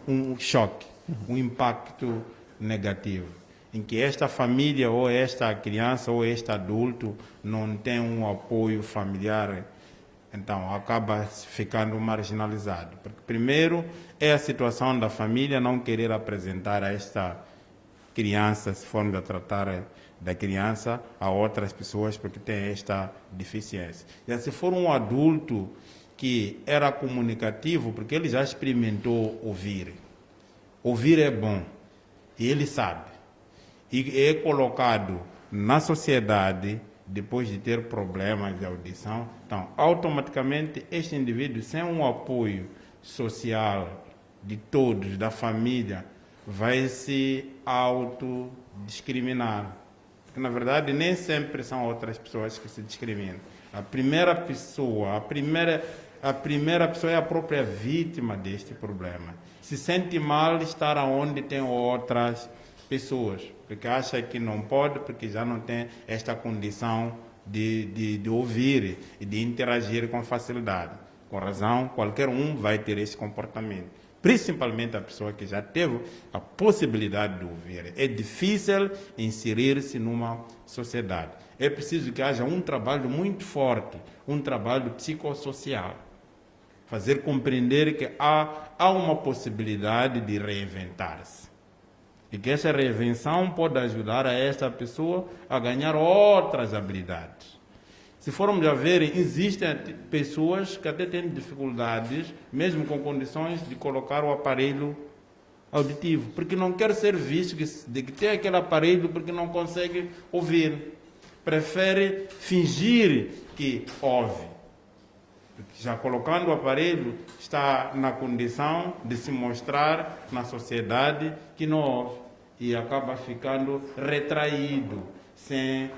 Speaker 5: um choque, um impacto negativo, em que esta família, ou esta criança, ou este adulto não tem um apoio familiar, então acaba ficando marginalizado. Porque, primeiro, é a situação da família não querer apresentar a esta criança, se formos a tratar da criança, a outras pessoas porque tem esta deficiência. Já se for um adulto que era comunicativo, porque ele já experimentou ouvir. Ouvir é bom, e ele sabe. E é colocado na sociedade, depois de ter problemas de audição, então, automaticamente, este indivíduo, sem um apoio social de todos, da família, vai se autodiscriminar. Porque, na verdade, nem sempre são outras pessoas que se discriminam. A primeira pessoa é a própria vítima deste problema. Se sente mal estar onde tem outras pessoas, porque acha que não pode, porque já não tem esta condição de ouvir e de interagir com facilidade. Com razão, qualquer um vai ter esse comportamento. Principalmente a pessoa que já teve a possibilidade de ouvir. É difícil inserir-se numa sociedade. É preciso que haja um trabalho muito forte, um trabalho psicossocial. Fazer compreender que há uma possibilidade de reinventar-se. E que essa reinvenção pode ajudar a esta pessoa a ganhar outras habilidades. Se formos a ver, existem pessoas que até têm dificuldades, mesmo com condições de colocar o aparelho auditivo, porque não quer ser visto de que tem aquele aparelho porque não consegue ouvir. Prefere fingir que ouve. Porque já colocando o aparelho, está na condição de se mostrar na sociedade que não ouve. E acaba ficando retraído, sem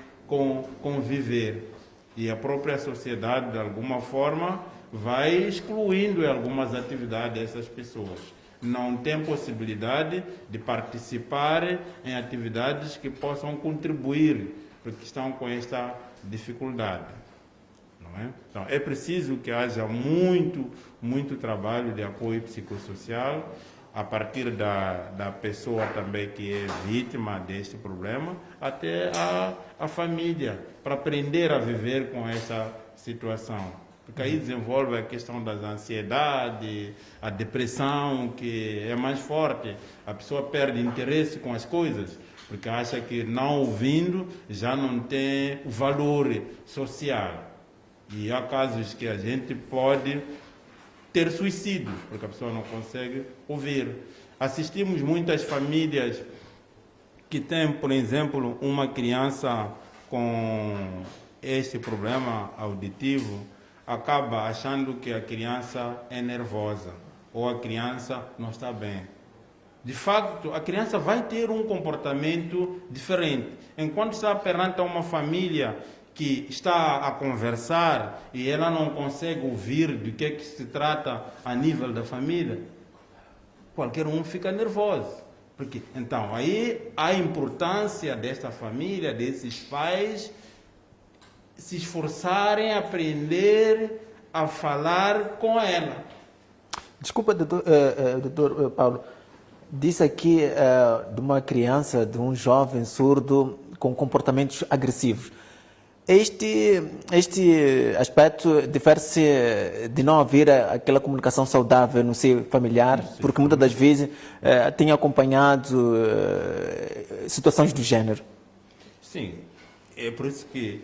Speaker 5: conviver. E a própria sociedade, de alguma forma, vai excluindo em algumas atividades essas pessoas. Não tem possibilidade de participar em atividades que possam contribuir, porque estão com esta dificuldade. Não é? Então, é preciso que haja muito trabalho de apoio psicossocial, a partir da pessoa também que é vítima deste problema, até a família, para aprender a viver com essa situação. Porque aí desenvolve a questão das ansiedades, a depressão, que é mais forte. A pessoa perde interesse com as coisas, porque acha que não ouvindo já não tem valor social. E há casos que a gente pode ter suicídios, porque a pessoa não consegue ouvir. Assistimos muitas famílias que têm, por exemplo, uma criança com este problema auditivo, acaba achando que a criança é nervosa ou a criança não está bem. De facto, a criança vai ter um comportamento diferente. Enquanto está perante uma família que está a conversar e ela não consegue ouvir do que se trata a nível da família, qualquer um fica nervoso. Porque, então, aí a importância desta família, desses pais, se esforçarem a aprender a falar com ela.
Speaker 1: Desculpa, doutor Paulo. Disse aqui de uma criança, de um jovem surdo com comportamentos agressivos. Este aspecto difere-se de não haver aquela comunicação saudável no seio familiar, porque muitas das vezes tem acompanhado situações do género.
Speaker 5: Sim, é por isso que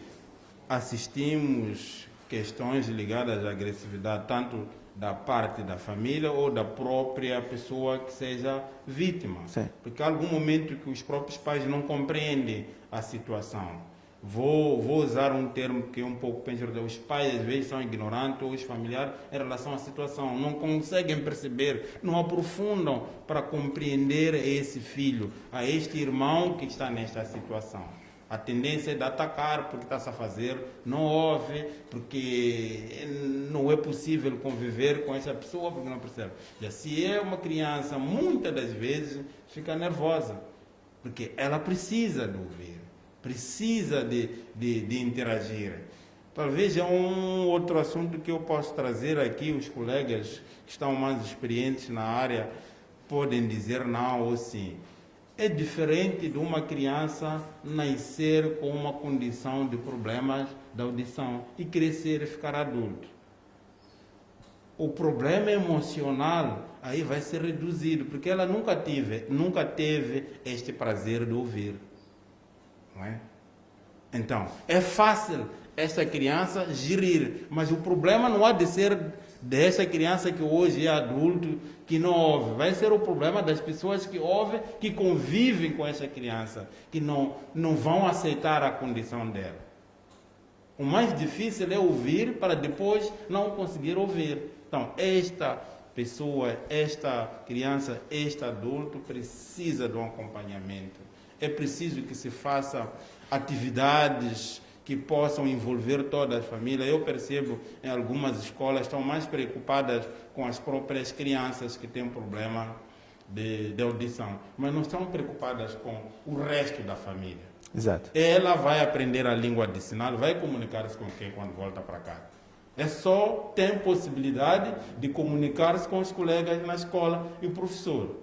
Speaker 5: assistimos questões ligadas à agressividade, tanto da parte da família ou da própria pessoa que seja vítima.
Speaker 1: Sim.
Speaker 5: Porque há algum momento que os próprios pais não compreendem a situação. Vou usar um termo que é um pouco pejorativo. Os pais às vezes são ignorantes, ou os familiares, em relação à situação. Não conseguem perceber, não aprofundam para compreender esse filho, a este irmão que está nesta situação. A tendência é de atacar porque está-se a fazer, não ouve, porque não é possível conviver com essa pessoa porque não percebe. E se é uma criança, muitas das vezes fica nervosa, porque ela precisa de ouvir, precisa de interagir. Talvez é um outro assunto que eu posso trazer aqui, os colegas que estão mais experientes na área podem dizer não ou sim. É diferente de uma criança nascer com uma condição de problemas da audição e crescer e ficar adulto. O problema emocional aí vai ser reduzido, porque ela nunca teve este prazer de ouvir. Não é? Então, é fácil esta criança gerir, mas o problema não há de ser dessa criança que hoje é adulto, que não ouve. Vai ser o problema das pessoas que ouvem, que convivem com essa criança, que não vão aceitar a condição dela. O mais difícil é ouvir para depois não conseguir ouvir. Então, esta pessoa, esta criança, este adulto precisa de um acompanhamento. É preciso que se faça atividades que possam envolver toda a família. Eu percebo em algumas escolas estão mais preocupadas com as próprias crianças que têm problema de audição, mas não estão preocupadas com o resto da família.
Speaker 1: Exato.
Speaker 5: Ela vai aprender a língua de sinal, vai comunicar-se com quem quando volta para casa. É só tem possibilidade de comunicar-se com os colegas na escola e o professor.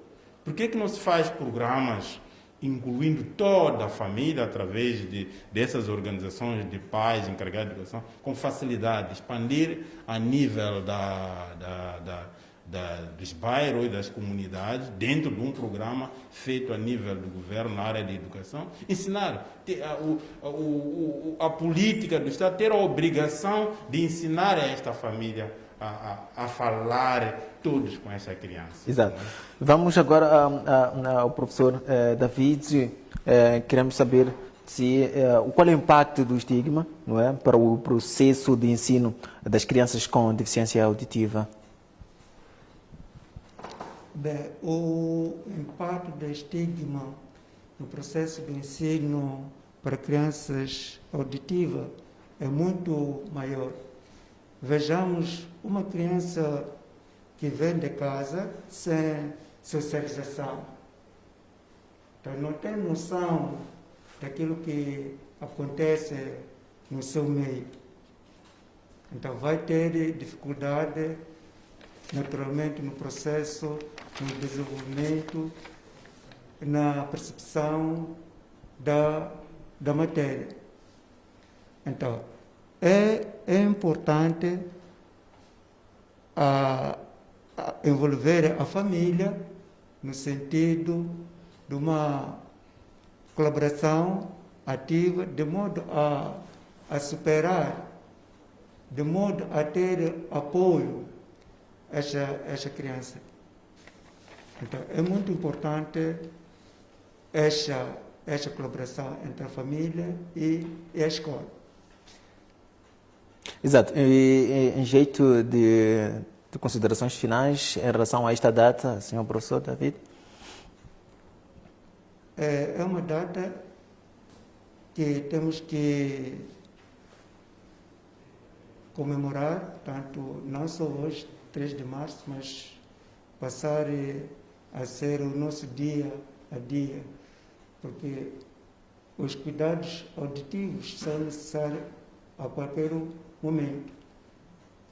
Speaker 5: Por que não se faz programas incluindo toda a família através dessas organizações de pais encarregados de educação, com facilidade, expandir a nível dos bairros e das comunidades, dentro de um programa feito a nível do governo na área de educação, ensinar a política do Estado, ter a obrigação de ensinar a esta família a falar todos com essa criança.
Speaker 1: Exato. Vamos agora ao professor David. Queremos saber qual é o impacto do estigma, não é, para o processo de ensino das crianças com deficiência auditiva.
Speaker 4: Bem, o impacto do estigma no processo de ensino para crianças auditivas é muito maior. Vejamos uma criança que vem de casa sem socialização. Então, não tem noção daquilo que acontece no seu meio. Então, vai ter dificuldade, naturalmente, no processo, no desenvolvimento, na percepção da matéria. Então, é importante envolver a família no sentido de uma colaboração ativa, de modo a superar, de modo a ter apoio a esta criança. Então, é muito importante esta colaboração entre a família e a escola.
Speaker 1: Exato. E em jeito de considerações finais em relação a esta data, senhor professor David?
Speaker 4: É uma data que temos que comemorar, tanto não só hoje, 3 de março, mas passar a ser o nosso dia a dia, porque os cuidados auditivos são necessários a qualquer momento.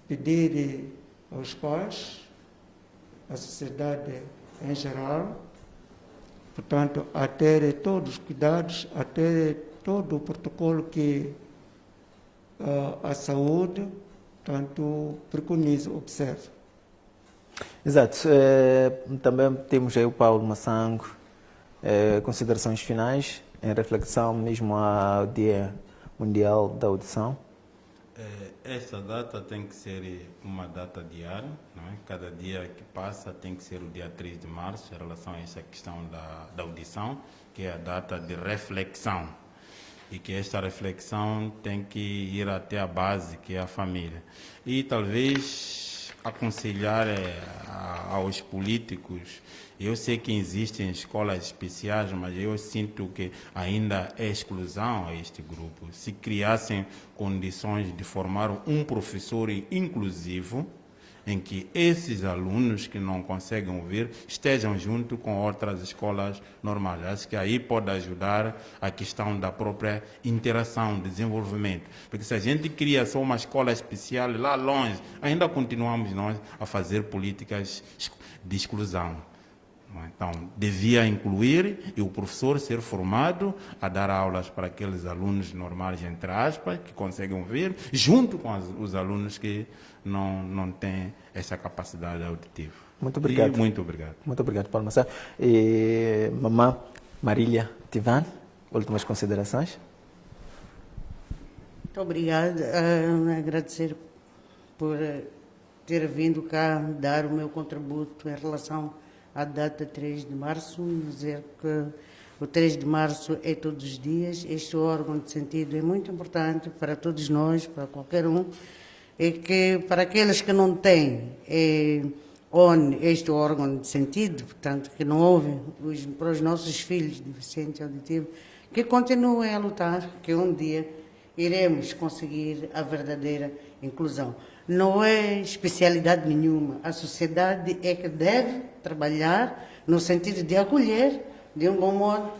Speaker 4: Pedir aos pais, à sociedade em geral, portanto, a ter todos os cuidados, a ter todo o protocolo que a saúde, tanto preconiza, observa.
Speaker 1: Exato. Também temos aí o Paulo Massango. Considerações finais em reflexão mesmo ao Dia Mundial da Audição.
Speaker 5: Esta data tem que ser uma data diária, não é? Cada dia que passa tem que ser o dia 3 de março em relação a essa questão da audição, que é a data de reflexão. E que esta reflexão tem que ir até a base, que é a família. E talvez aconselhar aos políticos. Eu sei que existem escolas especiais, mas eu sinto que ainda é exclusão a este grupo. Se criassem condições de formar um professor inclusivo, em que esses alunos que não conseguem ouvir estejam junto com outras escolas normais. Acho que aí pode ajudar a questão da própria interação, desenvolvimento. Porque se a gente cria só uma escola especial lá longe, ainda continuamos nós a fazer políticas de exclusão. Então, devia incluir e o professor ser formado a dar aulas para aqueles alunos normais, entre aspas, que conseguem ouvir, junto com os alunos que não têm essa capacidade auditiva.
Speaker 1: Muito obrigado.
Speaker 5: E muito obrigado.
Speaker 1: Muito obrigado, Paulo Massango. E mamã Marília Tivan, últimas considerações?
Speaker 6: Muito obrigada. Agradecer por ter vindo cá dar o meu contributo em relação à data 3 de março, dizer que o 3 de março é todos os dias. Este órgão de sentido é muito importante para todos nós, para qualquer um, e que para aqueles que não têm este órgão de sentido, portanto, que não ouvem, para os nossos filhos deficientes auditivos, que continuem a lutar, que um dia iremos conseguir a verdadeira inclusão. Não é especialidade nenhuma. A sociedade é que deve trabalhar no sentido de acolher, de um bom modo,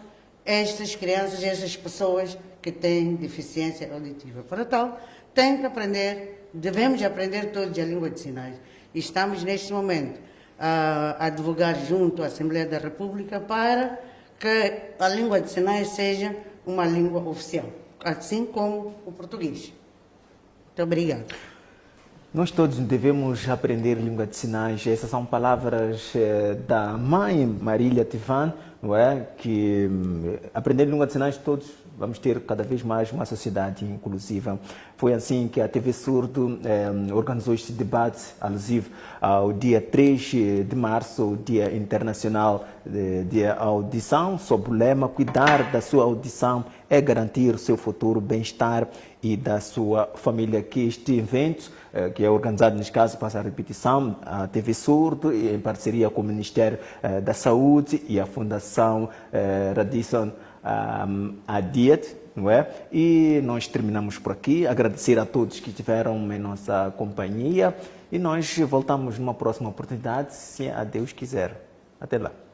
Speaker 6: estas crianças, estas pessoas que têm deficiência auditiva. Para tal, tem que aprender, devemos aprender todos a língua de sinais. E estamos, neste momento, a advogar junto à Assembleia da República para que a língua de sinais seja uma língua oficial, assim como o português. Muito obrigada.
Speaker 1: Nós todos devemos aprender língua de sinais. Essas são palavras da mãe Marília Tivan, não é? Que aprender língua de sinais todos vamos ter cada vez mais uma sociedade inclusiva. Foi assim que a TV Surdo organizou este debate alusivo ao dia 3 de março, o Dia Internacional de Audição, sob o lema "Cuidar da sua audição é garantir o seu futuro bem-estar e da sua família", que este evento, que é organizado, neste caso, passa a repetição, a TV Surdo, em parceria com o Ministério da Saúde e a Fundação Radisson a DIET, não é? E nós terminamos por aqui. Agradecer a todos que estiveram em nossa companhia e nós voltamos numa próxima oportunidade, se a Deus quiser. Até lá.